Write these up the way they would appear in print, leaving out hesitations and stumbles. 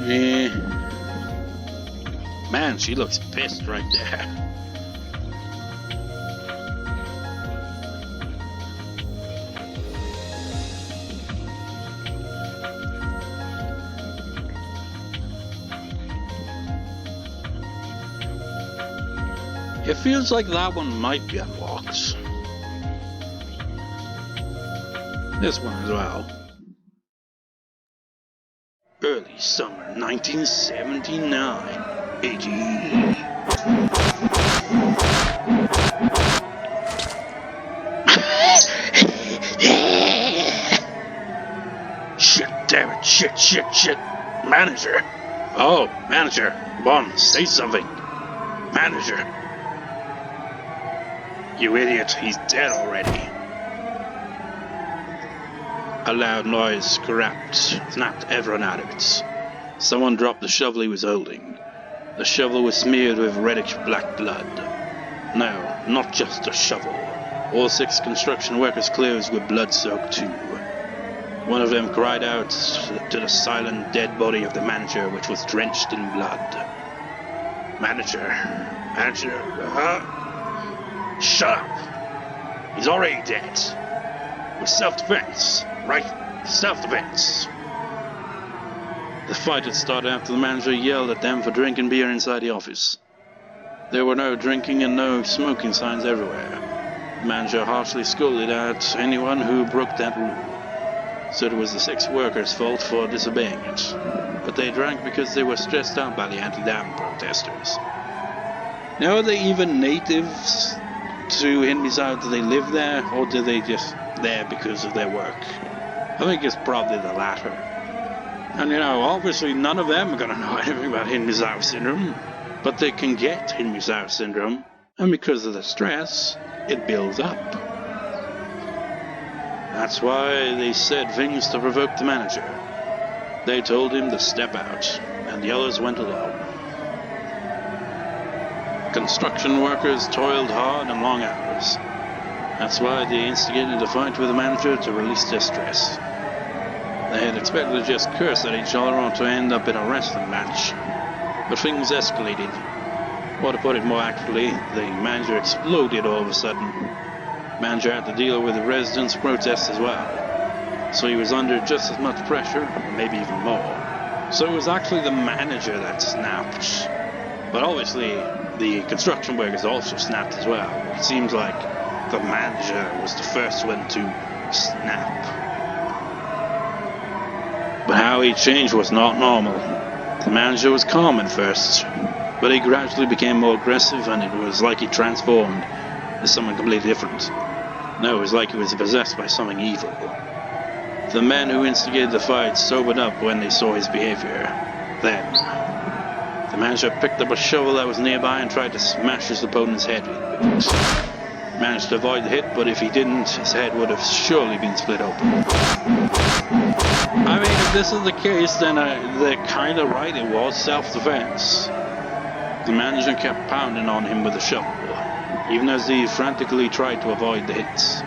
Yeah. Man, she looks pissed right there. It feels like that one might be unlocked. This one as well. Early summer 1979. AG. Shit, damn it, shit. Manager. Oh, manager. Come on, say something. Manager. You idiot, he's dead already. A loud noise snapped everyone out of it. Someone dropped the shovel he was holding. The shovel was smeared with reddish black blood. No, not just a shovel. All 6 construction workers' clothes were blood-soaked too. One of them cried out to the silent dead body of the manager, which was drenched in blood. Manager, shut up! He's already dead. It was self-defense, right? Self-defense. The fight had started after the manager yelled at them for drinking beer inside the office. There were no drinking and no smoking signs everywhere. The manager harshly scolded at anyone who broke that rule. So it was the 6 workers' fault for disobeying it. But they drank because they were stressed out by the anti-dam protesters. Now, are they even natives to Hinamizawa? Do they live there, or do they just there because of their work? I think it's probably the latter. And obviously none of them are going to know anything about Hinamizawa syndrome, but they can get Hinamizawa syndrome, and because of the stress, it builds up. That's why they said things to provoke the manager. They told him to step out, and the others went along. Construction workers toiled hard and long hours. That's why they instigated a fight with the manager to release their stress. They had expected to just curse at each other or to end up in a wrestling match. But things escalated. Or to put it more accurately, the manager exploded all of a sudden. The manager had to deal with the residents' protests as well. So he was under just as much pressure, or maybe even more. So it was actually the manager that snapped. But obviously, the construction workers also snapped as well. It seems like the manager was the first one to snap. But how he changed was not normal. The manager was calm at first, but he gradually became more aggressive, and it was like he transformed into someone completely different. No, it was like he was possessed by something evil. The men who instigated the fight sobered up when they saw his behavior. Then, the manager picked up a shovel that was nearby and tried to smash his opponent's head with it. Managed to avoid the hit, but if he didn't, his head would have surely been split open. I mean, if this is the case, then they're kind of right, it was self-defense. The manager kept pounding on him with a shovel, even as he frantically tried to avoid the hits.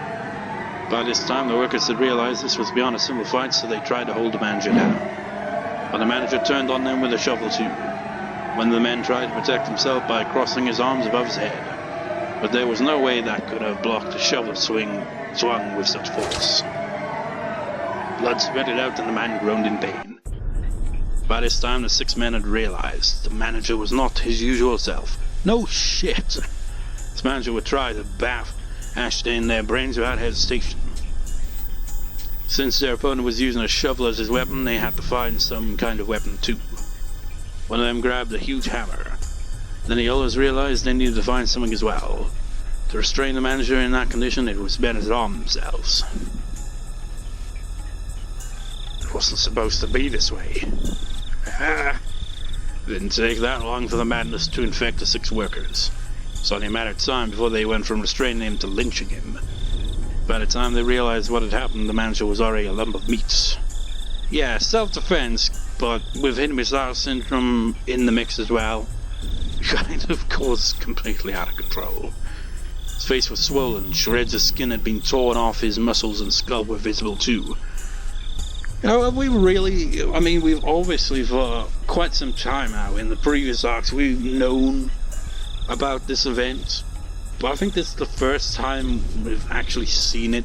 By this time, the workers had realized this was beyond a simple fight, so they tried to hold the manager down. But the manager turned on them with a shovel too, when the men tried to protect himself by crossing his arms above his head. But there was no way that could have blocked a shovel swung with such force. Blood spurted out and the man groaned in pain. By this time, the 6 men had realized the manager was not his usual self. No shit! This manager would try to bash in their brains without hesitation. Since their opponent was using a shovel as his weapon, they had to find some kind of weapon too. One of them grabbed a huge hammer. Then the others realized they needed to find something as well. To restrain the manager in that condition, it was better to arm themselves. It wasn't supposed to be this way. It didn't take that long for the madness to infect the 6 workers. It's only a matter of time before they went from restraining him to lynching him. By the time they realized what had happened, the manager was already a lump of meat. Yeah, self-defense, but with Hinamizawa syndrome in the mix as well. Kind of caused completely out of control. His face was swollen, shreds of skin had been torn off, his muscles and skull were visible too. Have we really... I mean, we've obviously for quite some time now, in the previous arcs, we've known about this event. But I think this is the first time we've actually seen it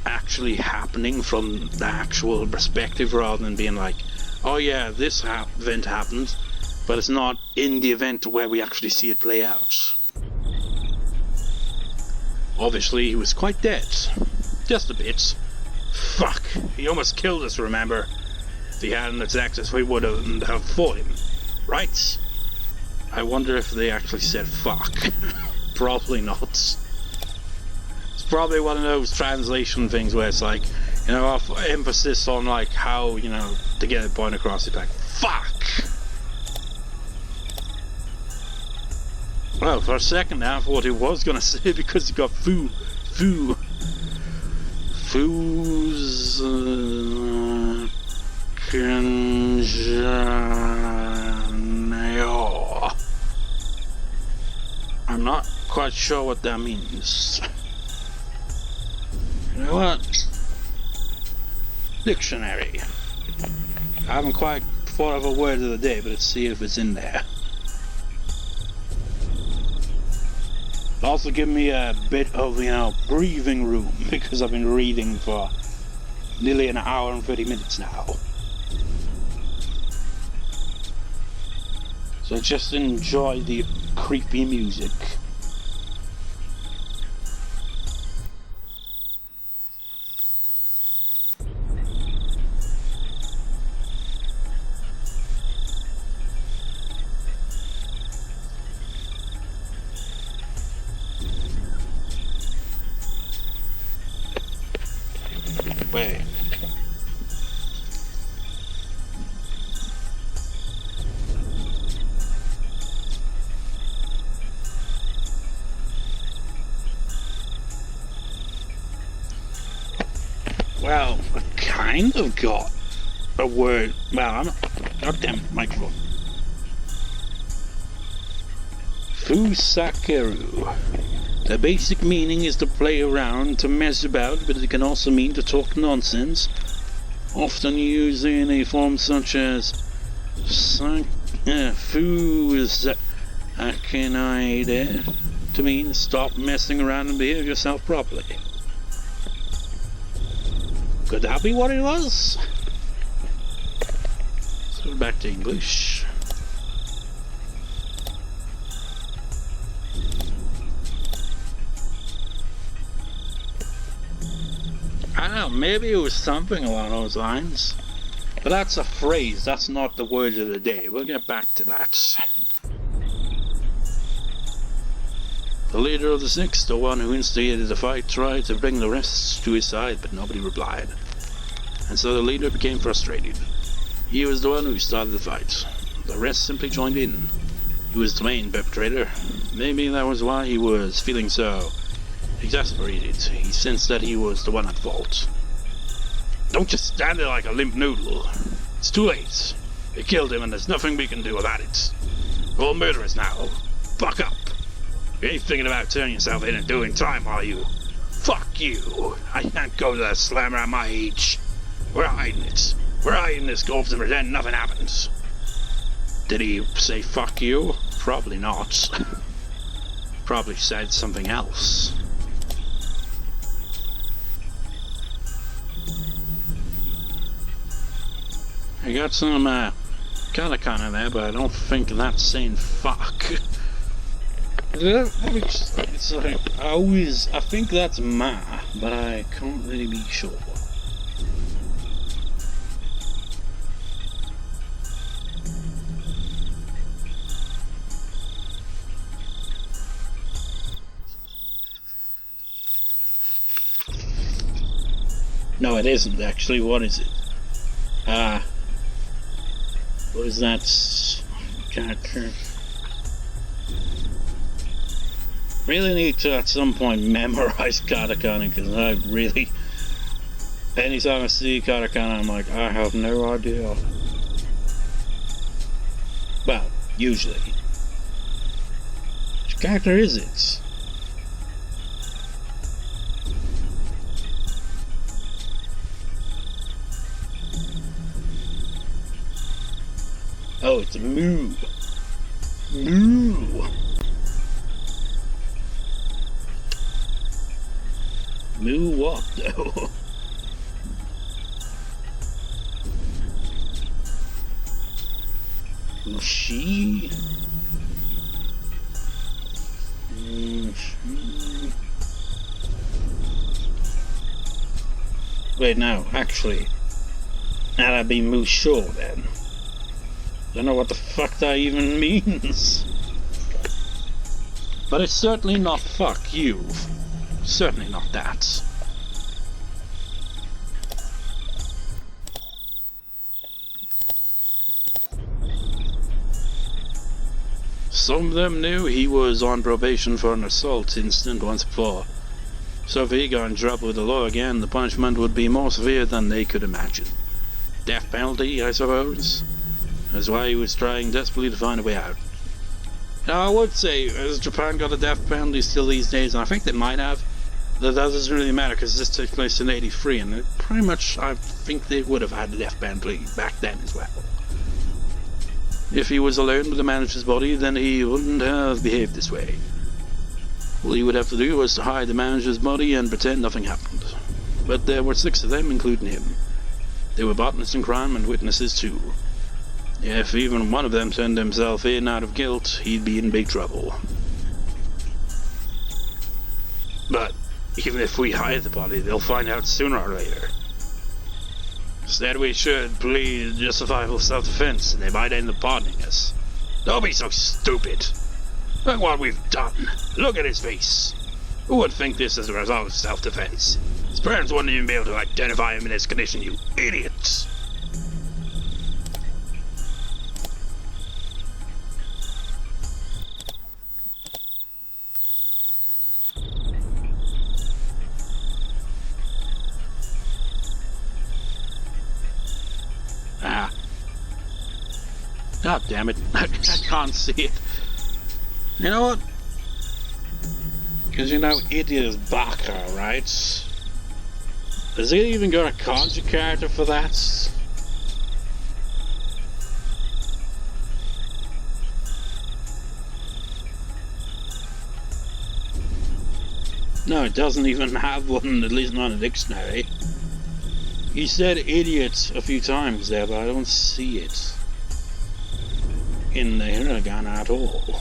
actually happening from the actual perspective, rather than being like, oh yeah, this event happened, but it's not in the event where we actually see it play out. Obviously, he was quite dead. Just a bit. Fuck, he almost killed us, remember? If he hadn't attacked us, we wouldn't have fought him. Right? I wonder if they actually said fuck. Probably not. It's probably one of those translation things where it's like, you know, emphasis on like how, you know, to get the point across, it's like, fuck! Well, for a second I thought he was gonna say because he got foo's I'm not quite sure what that means. You know what? Dictionary. I haven't quite thought of a word of the day, but let's see if it's in there. Also give me a bit of, you know, breathing room, because I've been reading for nearly an hour and 30 minutes now. So just enjoy the creepy music. Wait. Well, I kind of got a word. Well, I'm not. Goddamn microphone. Fusakeru. The basic meaning is to play around, to mess about, but it can also mean to talk nonsense, often using a form such as fusakenaide to mean stop messing around and behave yourself properly. Could that be what it was? So back to English. I don't know, maybe it was something along those lines. But that's a phrase, that's not the word of the day. We'll get back to that. The leader of the Six, the one who instigated the fight, tried to bring the rest to his side, but nobody replied. And so the leader became frustrated. He was the one who started the fight. The rest simply joined in. He was the main perpetrator. Maybe that was why he was feeling so exasperated. He sensed that he was the one at fault. Don't just stand there like a limp noodle. It's too late. They killed him and there's nothing we can do about it. We're all murderers now. Buck up. You ain't thinking about turning yourself in and doing time, are you? Fuck you. I can't go to that slammer at my age. We're hiding it. We're hiding this corpse and pretend nothing happened. Did he say fuck you? Probably not. Probably said something else. I got some katakana there, but I don't think that's saying fuck. It's like, I think that's ma, but I can't really be sure. No, it isn't actually. What is it? What is that character? Really need to at some point memorize katakana, because I really, anytime I see katakana I'm like, I have no idea. Well, usually. Which character is it? Oh, it's a moo. Moo. Moo what, though? She? Wait, no, actually, that'd be moo sure then. Don't know what the fuck that even means. But it's certainly not fuck you. Certainly not that. Some of them knew he was on probation for an assault incident once before. So if he got in trouble with the law again, the punishment would be more severe than they could imagine. Death penalty, I suppose? That's why he was trying desperately to find a way out. Now, I would say, has Japan got a death penalty still these days? And I think they might have. That doesn't really matter because this took place in '83, and pretty much I think they would have had a death penalty back then as well. If he was alone with the manager's body, then he wouldn't have behaved this way. All he would have to do was to hide the manager's body and pretend nothing happened. But there were 6 of them, including him. They were partners in crime and witnesses too. If even one of them turned himself in out of guilt, he'd be in big trouble. But even if we hide the body, they'll find out sooner or later. Instead, we should plead justifiable self-defense, and they might end up pardoning us. Don't be so stupid. Look what we've done. Look at his face. Who would think this is a result of self-defense? His parents wouldn't even be able to identify him in this condition, you idiots. God damn it, I can't see it. You know what? Because you know, idiot is Baka, right? Has it even got a kanji character for that? No, it doesn't even have one, at least not in a dictionary. He said idiot a few times there, but I don't see it in the hiragana at all.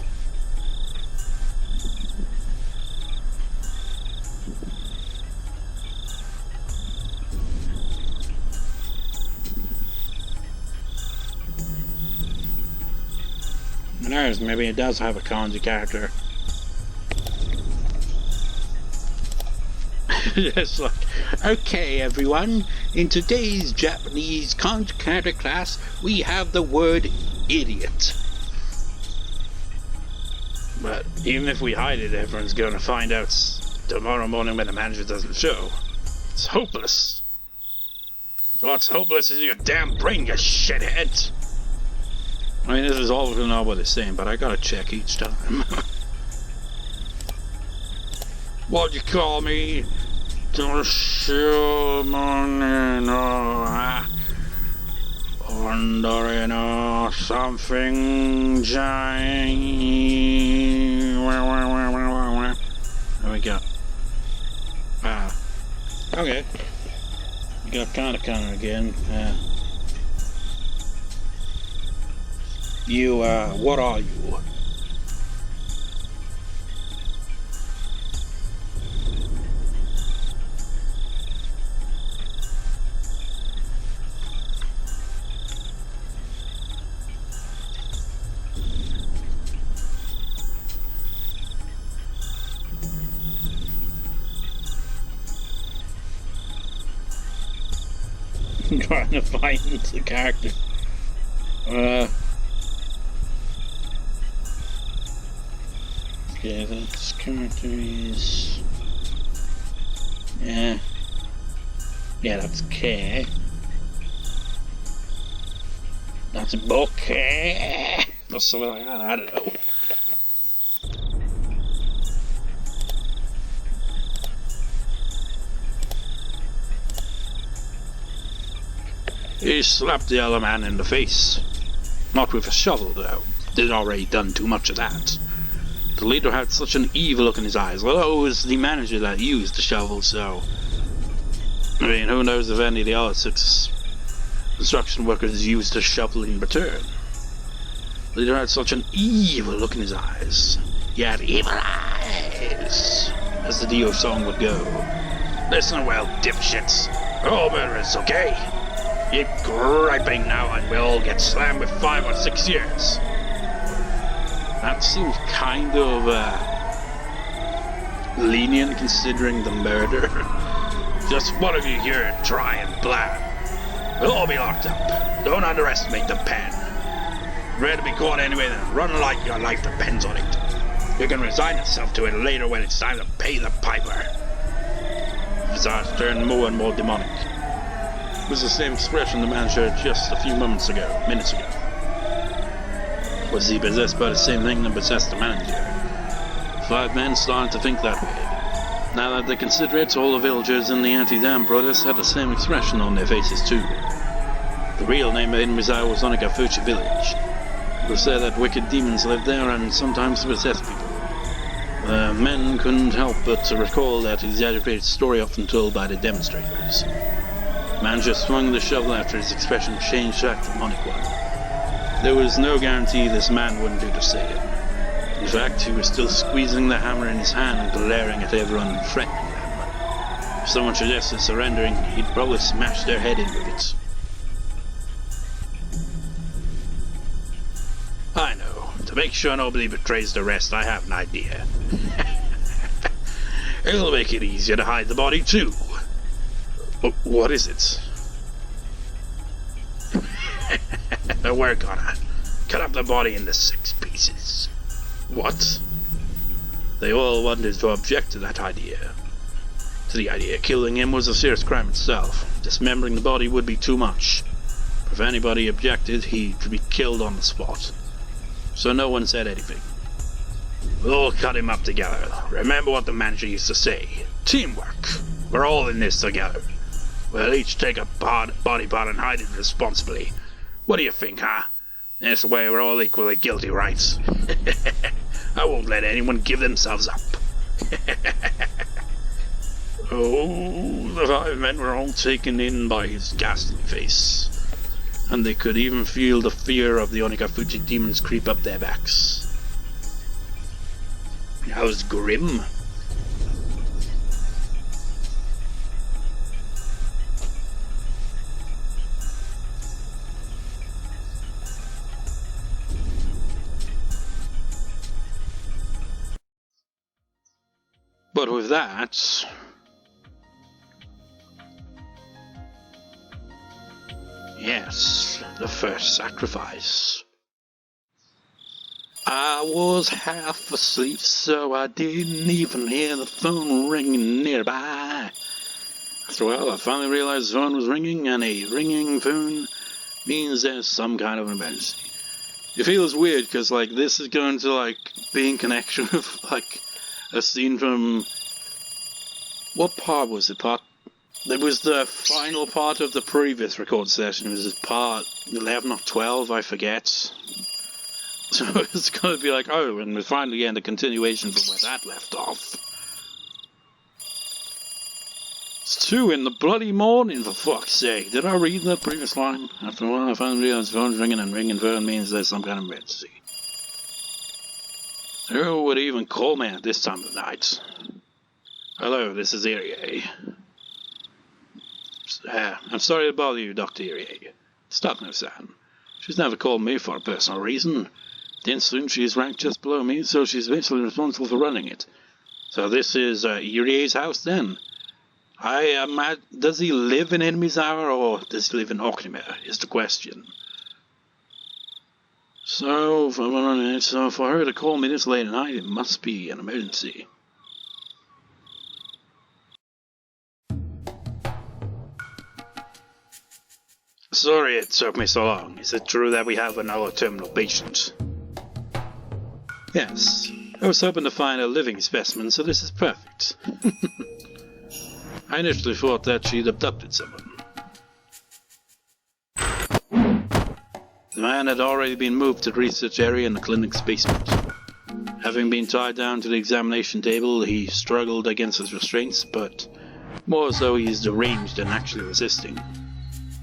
Who knows, maybe it does have a kanji character. It's like, okay everyone, in today's Japanese kanji character class, we have the word idiot. But even if we hide it, everyone's gonna find out tomorrow morning when the manager doesn't show. It's hopeless. What's hopeless is your damn brain, you shithead. I mean, this is all we know what it's saying, but I gotta check each time. What'd you call me? Wondering something giant. There we go. Okay. You got kinda again. You, what are you? Trying to find the character. Okay, this character is... Yeah, that's K. That's Bokeh. Or something like that, I don't know. He slapped the other man in the face. Not with a shovel, though. They'd already done too much of that. The leader had such an evil look in his eyes, although it was the manager that used the shovel, so... I mean, who knows if any of the other 6 construction workers used a shovel in return. The leader had such an evil look in his eyes. He had evil eyes, as the Dio song would go. Listen well, dipshits. We're all murderers, okay? Keep griping now and we'll all get slammed with 5 or 6 years. That seems kind of lenient considering the murder. Just one of you here try and plan. We'll all be locked up. Don't underestimate the pen. Rather to be caught anyway than run like your life depends on it. You can resign yourself to it later when it's time to pay the piper. His eyes turned more and more demonic. It was the same expression the manager had just a few minutes ago. Was he possessed by the same thing that possessed the manager? 5 men started to think that way. Now that they consider it, all the villagers in the anti-dam protest had the same expression on their faces too. The real name of Hinamizawa was Onikafuchi village. It was said that wicked demons lived there and sometimes possessed people. The men couldn't help but to recall that exaggerated story often told by the demonstrators. The manager swung the shovel after his expression changed to a demonic one. There was no guarantee this man wouldn't do the same. In fact, he was still squeezing the hammer in his hand and glaring at everyone and threatening them. If someone suggested surrendering, he'd probably smash their head in with it. I know. To make sure nobody betrays the rest, I have an idea. It'll make it easier to hide the body too. What is it? We're gonna cut up the body into 6 pieces. What? They all wanted to object to that idea. To the idea killing him was a serious crime itself. Dismembering the body would be too much. If anybody objected, he'd be killed on the spot. So no one said anything. We'll all cut him up together. Remember what the manager used to say. Teamwork. We're all in this together. We'll each take a body part and hide it responsibly. What do you think, huh? This way we're all equally guilty, right? I won't let anyone give themselves up. Oh, the 5 men were all taken in by his ghastly face. And they could even feel the fear of the Onikafuchi demons creep up their backs. That was grim. But with that, yes, the first sacrifice. I was half asleep, so I didn't even hear the phone ringing nearby. After a while, I finally realized the phone was ringing, and a ringing phone means there's some kind of emergency. It feels weird, because, like, this is going to, be in connection with, a scene from... What part was it? It was the final part of the previous record session. It was part 11 or 12, I forget. So it's going to be like, oh, and we're finally getting the continuation from where that left off. It's 2 in the bloody morning, for fuck's sake. Did I read that previous line? After a while, I finally realized the phone's ringing, and ringing phone means there's some kind of emergency. Who would even call me at this time of night? Hello, this is Irie. I'm sorry to bother you, Dr. Irie. Stop now, San. She's never called me for a personal reason. The institute, she's ranked just below me, so she's basically responsible for running it. So this is Irie's house, then? Does he live in Hinamizawa, or does he live in Okinawa, is the question. So for her to call me this late at night, it must be an emergency. Sorry it took me so long. Is it true that we have another terminal patient? Yes. I was hoping to find a living specimen, so this is perfect. I initially thought that she'd abducted someone. The The man had already been moved to the research area in the clinic's basement. Having been tied down to the examination table, he struggled against his restraints, but more as though he's deranged than actually resisting.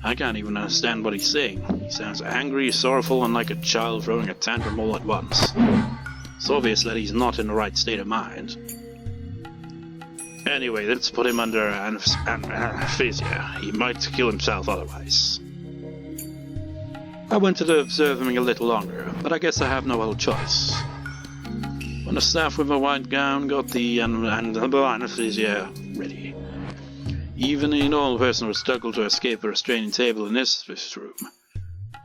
I can't even understand what he's saying. He sounds angry, sorrowful, and like a child throwing a tantrum all at once. It's obvious that he's not in the right state of mind. Anyway, let's put him under anesthesia. He might kill himself otherwise. I wanted to observe him a little longer, but I guess I have no other choice. When the staff with a white gown got the anesthesia ready, even a normal person would struggle to escape a restraining table in this room.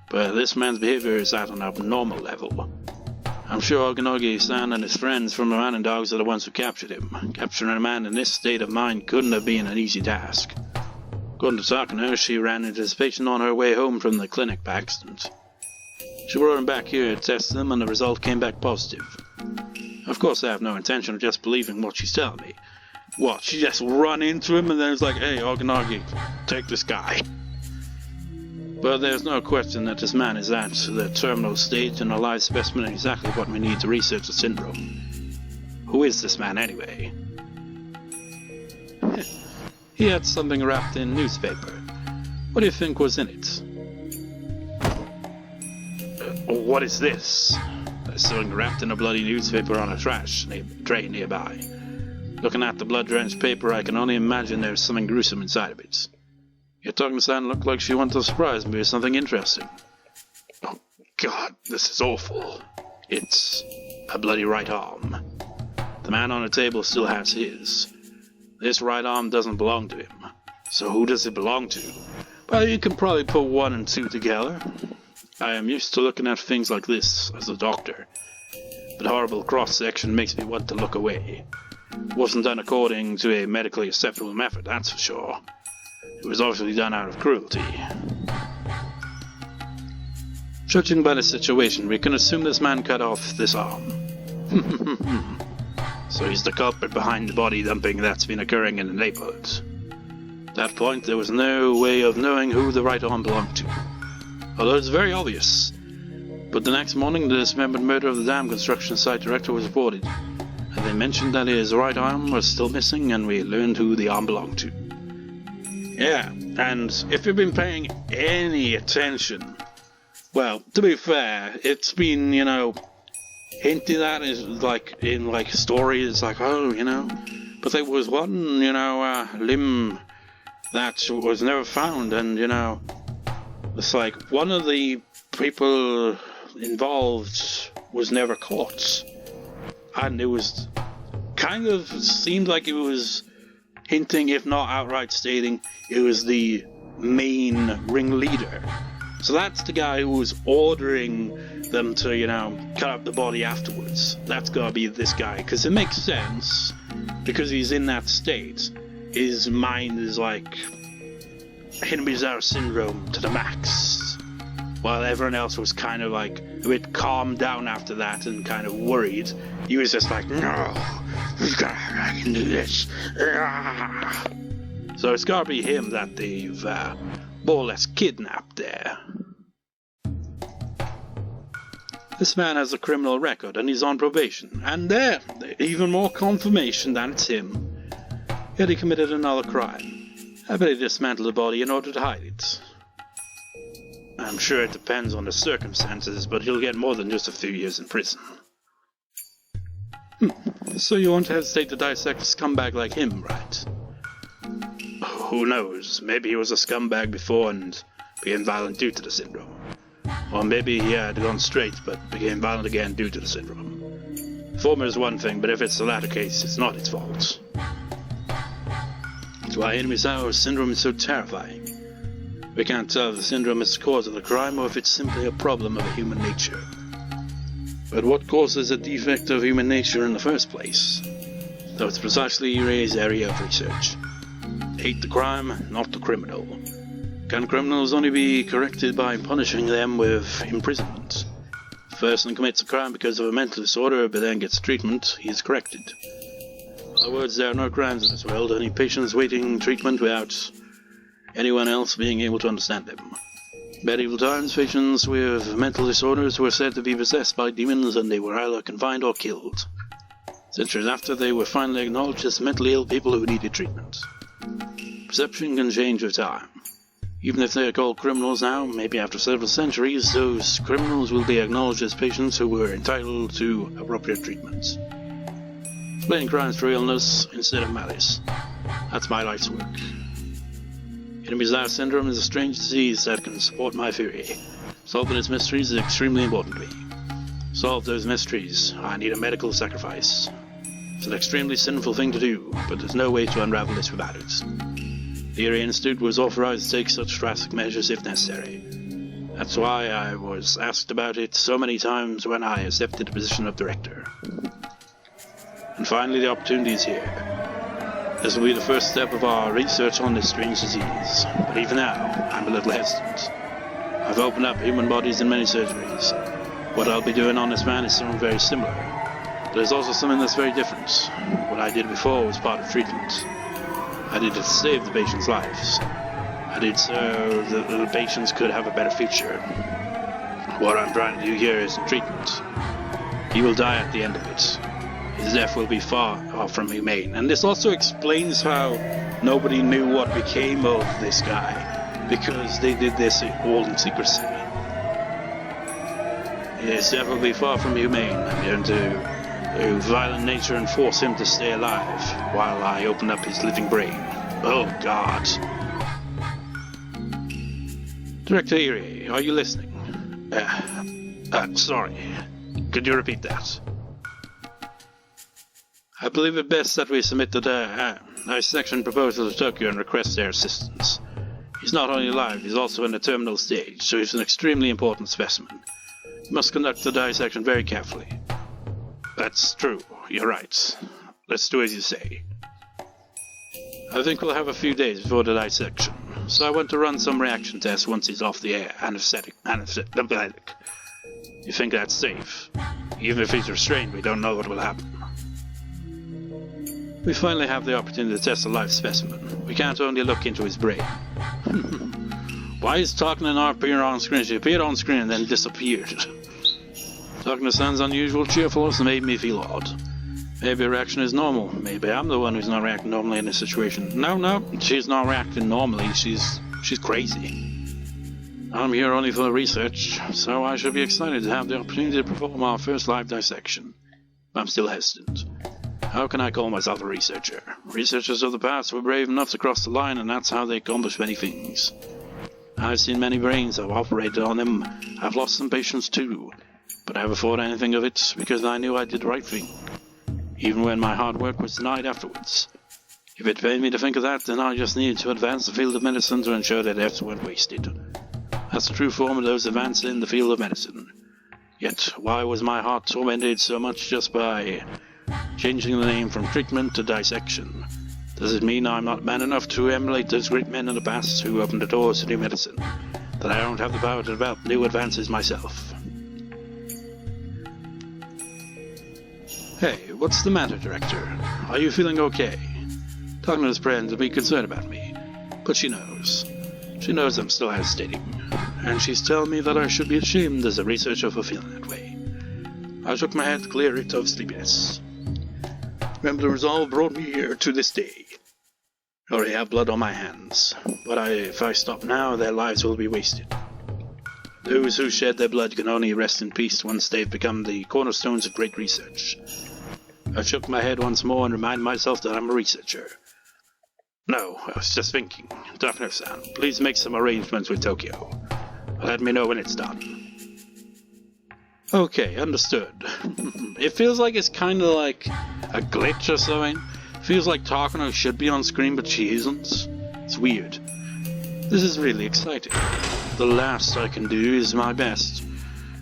But this man's behavior is at an abnormal level. I'm sure Ogunagi-san and his friends from the Man and Dogs are the ones who captured him. Capturing a man in this state of mind couldn't have been an easy task. According to Takano, she ran into his patient on her way home from the clinic by accident. She brought him back here to test them, and the result came back positive. Of course, I have no intention of just believing what she's telling me. What, she just run into him and then it's like, hey, Ogunagi, take this guy. But there's no question that this man is at the terminal stage, and a live specimen is exactly what we need to research the syndrome. Who is this man anyway? He had something wrapped in newspaper. What do you think was in it? What is this? There's something wrapped in a bloody newspaper on a trash tray nearby. Looking at the blood-drenched paper, I can only imagine there's something gruesome inside of it. Your talking sound looked like she wanted to surprise me with something interesting. Oh, God, this is awful. It's a bloody right arm. The man on the table still has his. This right arm doesn't belong to him. So who does it belong to? Well, you can probably put 1 and 2 together. I am used to looking at things like this as a doctor. But horrible cross-section makes me want to look away. It wasn't done according to a medically acceptable method, that's for sure. It was obviously done out of cruelty. Judging by the situation, we can assume this man cut off this arm. So he's the culprit behind the body dumping that's been occurring in the neighborhood. At that point, there was no way of knowing who the right arm belonged to. Although it's very obvious. But the next morning, the dismembered murder of the dam construction site director was reported. And they mentioned that his right arm was still missing, and we learned who the arm belonged to. Yeah, and if you've been paying any attention, well, to be fair, it's been, hinted at is like in stories, like, oh, but there was one, limb that was never found, and, it's like one of the people involved was never caught. And it was kind of seemed like it was hinting, if not outright stating, it was the main ringleader. So that's the guy who was ordering them to, cut up the body afterwards. That's gotta be this guy, because it makes sense, because he's in that state. His mind is like Hinamizawa syndrome to the max, while everyone else was kind of like a bit calmed down after that and kind of worried. He was just like, no, I can do this. So it's gotta be him that they've more or less kidnapped there. This man has a criminal record and he's on probation, and there, even more confirmation that it's him. Yet he committed another crime. I bet he dismantled the body in order to hide it. I'm sure it depends on the circumstances, but he'll get more than just a few years in prison. So you won't hesitate to dissect a scumbag like him, right? Who knows? Maybe he was a scumbag before and became violent due to the syndrome. Or maybe he had gone straight but became violent again due to the syndrome. Former is one thing, but if it's the latter case, it's not its fault. That's why Hinamizawa's syndrome is so terrifying. We can't tell if the syndrome is the cause of the crime or if it's simply a problem of human nature. But what causes a defect of human nature in the first place? Though it's precisely Ray's area of research. Hate the crime, not the criminal. Can criminals only be corrected by punishing them with imprisonment? If a person commits a crime because of a mental disorder but then gets treatment, he is corrected. In other words, there are no crimes in this world, only patients waiting treatment without anyone else being able to understand them. Medieval times, patients with mental disorders were said to be possessed by demons, and they were either confined or killed. Centuries after, they were finally acknowledged as mentally ill people who needed treatment. Perception can change with time. Even if they are called criminals now, maybe after several centuries, those criminals will be acknowledged as patients who were entitled to appropriate treatment. Explaining crimes through illness instead of malice. That's my life's work. Hinamizawa syndrome is a strange disease that can support my theory. Solving its mysteries is extremely important to me. Solve those mysteries, I need a medical sacrifice. It's an extremely sinful thing to do, but there's no way to unravel this without it. The Erie Institute was authorized to take such drastic measures if necessary. That's why I was asked about it so many times when I accepted the position of director. And finally, the opportunity is here. This will be the first step of our research on this strange disease, but even now, I'm a little hesitant. I've opened up human bodies in many surgeries. What I'll be doing on this man is something very similar, but there's also something that's very different. What I did before was part of treatment. I did it to save the patient's lives. I did so that the patients could have a better future. What I'm trying to do here isn't treatment. He will die at the end of it. His death will be far off from humane. And this also explains how nobody knew what became of this guy, because they did this all in secrecy. His death will be far from humane. I'm going to violent nature and force him to stay alive while I open up his living brain. Oh God. Director Erie, are you listening? Sorry. Could you repeat that? I believe it best that we submit the dissection proposal to Tokyo and request their assistance. He's not only alive, he's also in the terminal stage, so he's an extremely important specimen. We must conduct the dissection very carefully. That's true, you're right. Let's do as you say. I think we'll have a few days before the dissection, so I want to run some reaction tests once he's off the air. Anesthetic. You think that's safe? Even if he's restrained, we don't know what will happen. We finally have the opportunity to test a live specimen. We can't only look into his brain. Why is talking and not appear on screen? She appeared on screen and then disappeared. Talking to sounds unusual, cheerful, and made me feel odd. Maybe a reaction is normal. Maybe I'm the one who's not reacting normally in this situation. No, she's not reacting normally. She's crazy. I'm here only for the research, so I should be excited to have the opportunity to perform our first live dissection. I'm still hesitant. How can I call myself a researcher? Researchers of the past were brave enough to cross the line, and that's how they accomplished many things. I've seen many brains, I've operated on them, I've lost some patients too, but I never thought anything of it because I knew I did the right thing, even when my hard work was denied afterwards. If it pained me to think of that, then I just needed to advance the field of medicine to ensure that efforts weren't wasted. That's the true form of those advances in the field of medicine. Yet, why was my heart tormented so much just by changing the name from treatment to dissection? Does it mean I'm not man enough to emulate those great men in the past who opened the doors to new medicine? That I don't have the power to develop new advances myself? Hey, what's the matter, Director? Are you feeling okay? Talking to his friends and be concerned about me. But she knows. She knows I'm still hesitating. And she's telling me that I should be ashamed as a researcher for feeling that way. I shook my head to clear it of sleepiness. Remember, the resolve brought me here to this day. I already have blood on my hands, but if I stop now, their lives will be wasted. Those who shed their blood can only rest in peace once they've become the cornerstones of great research. I shook my head once more and reminded myself that I'm a researcher. No, I was just thinking. Dr. please make some arrangements with Tokyo. Let me know when it's done. Okay, understood. It feels like it's kind of like a glitch or something. Feels like Takano should be on screen, but she isn't. It's weird. This is really exciting. The last I can do is my best.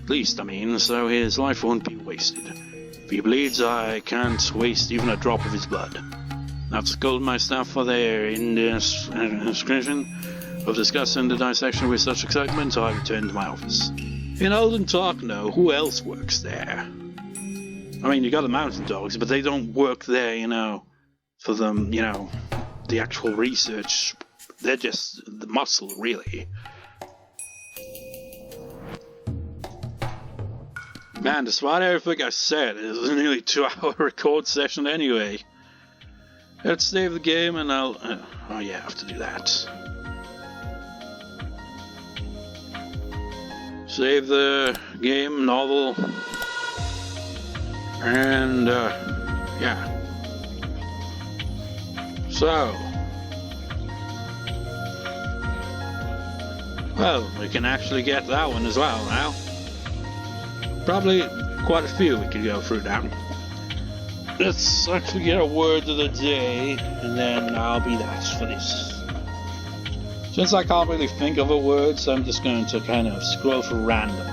At least, so his life won't be wasted. If he bleeds, I can't waste even a drop of his blood. I've scolded my staff for their indiscretion of discussing the dissection with such excitement, so I returned to my office. In Olden Takano, who else works there? You got the mountain dogs, but they don't work there, for them, the actual research. They're just the muscle, really. Man, despite everything I said, it was a nearly 2-hour record session anyway. Let's save the game and I'll... oh yeah, I have to do that. Save the game, novel, and yeah. So, well, we can actually get that one as well now. Probably quite a few we could go through now. Let's actually get a word of the day, and then I'll be that for this. Since I can't really think of a word, so I'm just going to kind of scroll for random.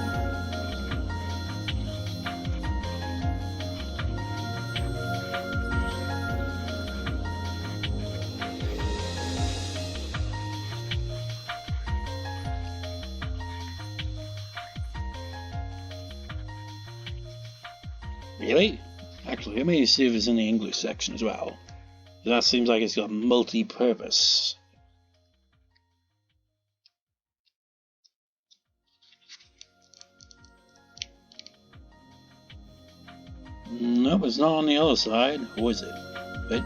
Really? Actually, let me see if it's in the English section as well. That seems like it's got multi-purpose. Nope, it's not on the other side. Or is it? Wait.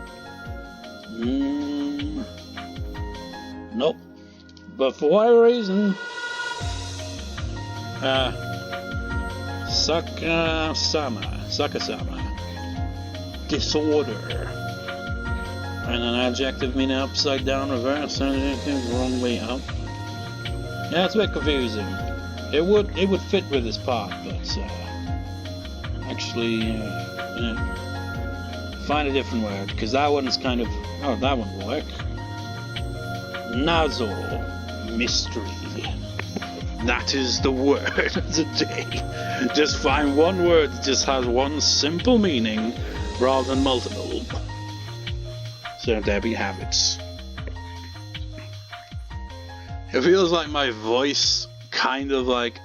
Nope. But for whatever reason, Sakasama. Disorder. And an adjective meaning upside down, reverse, and wrong way up. Yeah, it's a bit confusing. It would fit with this part, but actually, find a different word, because that one's kind of... oh, that one will work. Nazo. Mystery. That is the word of the day. Just find one word that just has one simple meaning rather than multiple. So there we have it. It feels like my voice kind of like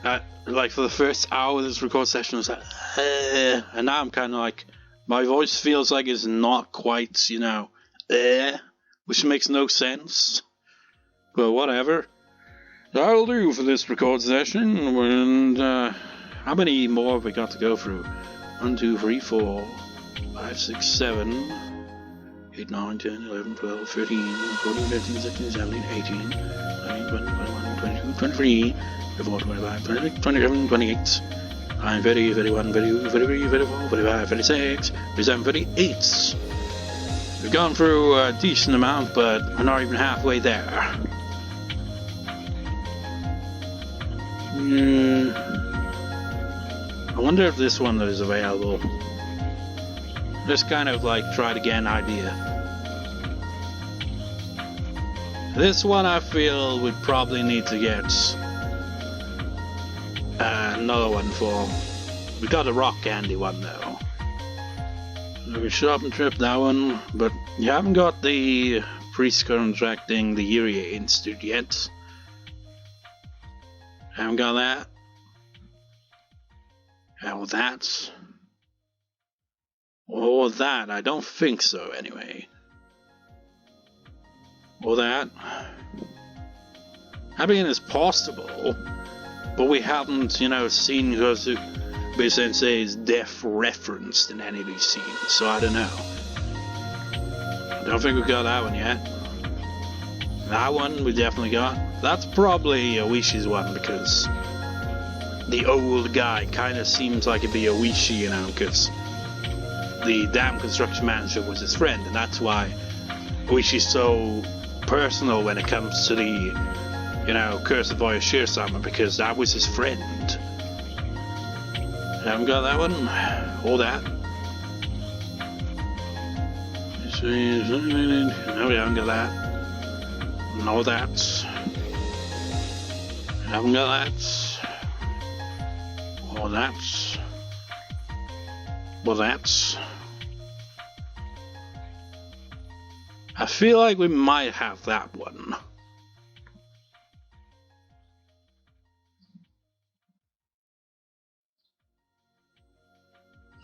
for the first hour of this record session was like, and now I'm kind of like, my voice feels like it's not quite, which makes no sense. But whatever. That'll do for this record session. And how many more have we got to go through? 1, 2, 3, 4, 5, 6, 7, 8, 9, 10, 11, 12, 13, 14, 15, 16, 17, 18, 19, 20, 21, 22, 23, 24, 25, 26, 27, 28, 29, 30, 31, 32, 33, 34, 45, 36, 37, 38. We've gone through a decent amount, but we're not even halfway there. I wonder if this one is available. Just kind of like try to get an idea. This one I feel we'd probably need to get another one for. We got a rock candy one though. We shopping trip, that one, but you haven't got the priest contracting the Yuri Institute yet. Haven't got that. Or that. Or that. I don't think so, anyway. Or that. I mean, it's possible. But we haven't, seen Yosuke Sensei's death referenced in any of these scenes. So I don't know. I don't think we got that one yet. That one we definitely got. That's probably Oishi's one, because the old guy kind of seems like it'd be Oishi, because the dam construction manager was his friend, and that's why Oishi's so personal when it comes to the, Curse of Oyashiro-sama, because that was his friend. Haven't got that one, or that. No, we haven't got that. No, that. Haven't got that. Or that. Or that. I feel like we might have that one.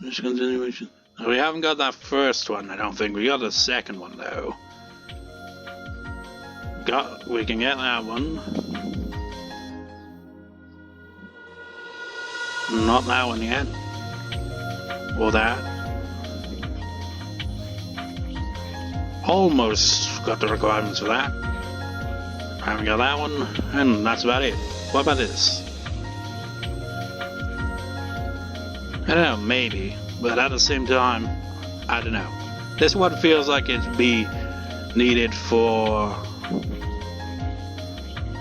This continuation. No, we haven't got that first one, I don't think. We got the second one though. We can get that one. Not that one yet. Or that. Almost got the requirements for that. Haven't got that one, and that's about it. What about this? I don't know, maybe, but at the same time, I don't know. This one feels like it'd be needed for,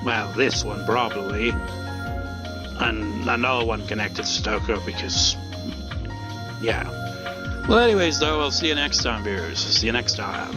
well, this one probably, and another one connected to Stoker because, yeah. Well, anyways, though, I'll see you next time, viewers. See you next time.